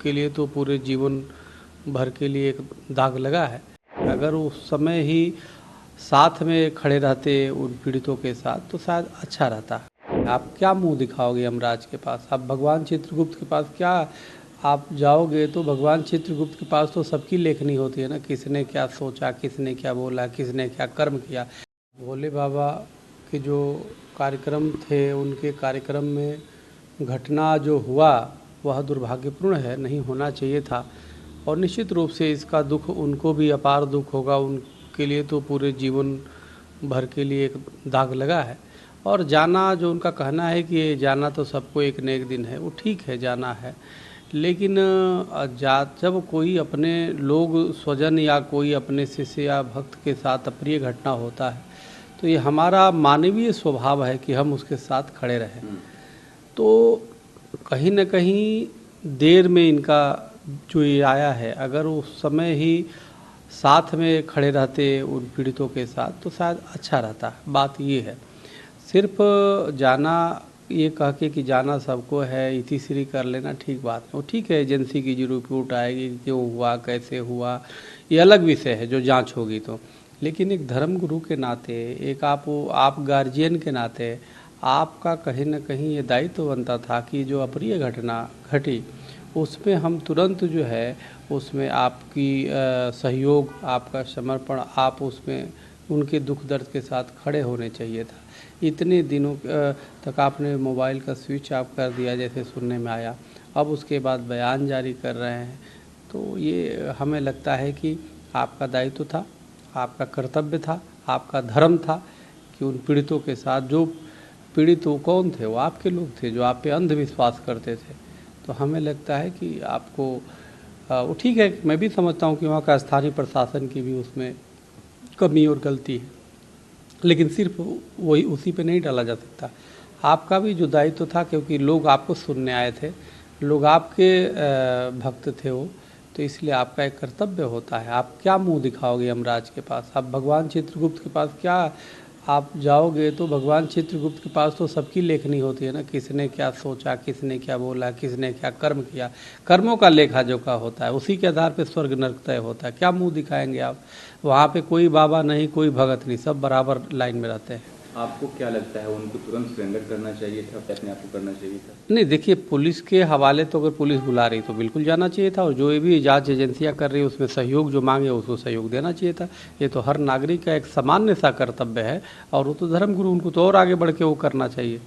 उनके लिए तो पूरे जीवन भर के लिए एक दाग लगा है। अगर उस समय ही साथ में खड़े रहते उन पीड़ितों के साथ तो शायद अच्छा रहता। आप क्या मुँह दिखाओगे यमराज के पास? आप भगवान चित्रगुप्त के पास क्या आप जाओगे? तो भगवान चित्रगुप्त के पास तो सबकी लेखनी होती है ना, किसने क्या सोचा, किसने क्या बोला, किसने क्या कर्म किया। भोले बाबा के जो कार्यक्रम थे, उनके कार्यक्रम में घटना जो हुआ वह दुर्भाग्यपूर्ण है, नहीं होना चाहिए था। और निश्चित रूप से इसका दुख उनको भी अपार दुख होगा, उनके लिए तो पूरे जीवन भर के लिए एक दाग लगा है। और जाना, जो उनका कहना है कि जाना तो सबको एक न एक दिन है, वो ठीक है, जाना है। लेकिन जब कोई अपने लोग स्वजन या कोई अपने शिष्य या भक्त के साथ अप्रिय घटना होता है तो ये हमारा मानवीय स्वभाव है कि हम उसके साथ खड़े रहें। तो कहीं न कहीं देर में इनका जो ये आया है, अगर उस समय ही साथ में खड़े रहते उन पीड़ितों के साथ तो शायद अच्छा रहता। बात ये है, सिर्फ जाना ये कह के कि जाना सबको है, इतिश्री कर लेना ठीक बात है। वो ठीक है, एजेंसी की जो रिपोर्ट आएगी, क्यों हुआ, कैसे हुआ, ये अलग विषय है जो जांच होगी तो। लेकिन एक धर्म गुरु के नाते, एक आप गार्जियन के नाते आपका कहीं न कहीं ये दायित्व बनता था कि जो अप्रिय घटना घटी उसमें हम तुरंत जो है उसमें आपकी सहयोग, आपका समर्पण, आप उसमें उनके दुख दर्द के साथ खड़े होने चाहिए था। इतने दिनों तक आपने मोबाइल का स्विच ऑफ कर दिया जैसे सुनने में आया, अब उसके बाद बयान जारी कर रहे हैं। तो ये हमें लगता है कि आपका दायित्व था, आपका कर्तव्य था, आपका धर्म था कि उन पीड़ितों के साथ, जो पीड़ित वो कौन थे? वो आपके लोग थे जो आप पे अंधविश्वास करते थे। तो हमें लगता है कि आपको वो ठीक है, मैं भी समझता हूँ कि वहाँ का स्थानीय प्रशासन की भी उसमें कमी और गलती है, लेकिन सिर्फ वही उसी पे नहीं डाला जा सकता। आपका भी जो दायित्व था, क्योंकि लोग आपको सुनने आए थे, लोग आपके भक्त थे वो, तो इसलिए आपका एक कर्तव्य होता है। आप क्या मुँह दिखाओगे यमराज के पास? आप भगवान चित्रगुप्त के पास क्या आप जाओगे? तो भगवान चित्रगुप्त के पास तो सबकी लेखनी होती है ना, किसने क्या सोचा, किसने क्या बोला, किसने क्या कर्म किया। कर्मों का लेखा जोखा होता है, उसी के आधार पे स्वर्ग नरक तय होता है। क्या मुंह दिखाएंगे आप? वहाँ पे कोई बाबा नहीं, कोई भगत नहीं, सब बराबर लाइन में रहते हैं। आपको क्या लगता है, उनको तुरंत सरेंडर करना चाहिए था, अपने आप को करना चाहिए था? नहीं, देखिए, पुलिस के हवाले तो अगर पुलिस बुला रही तो बिल्कुल जाना चाहिए था, और जो भी जांच एजेंसियां कर रही है उसमें सहयोग जो मांगे उसको सहयोग देना चाहिए था। ये तो हर नागरिक का एक सामान्य सा कर्तव्य है, और वो तो धर्मगुरु, उनको तो और आगे बढ़ के वो करना चाहिए।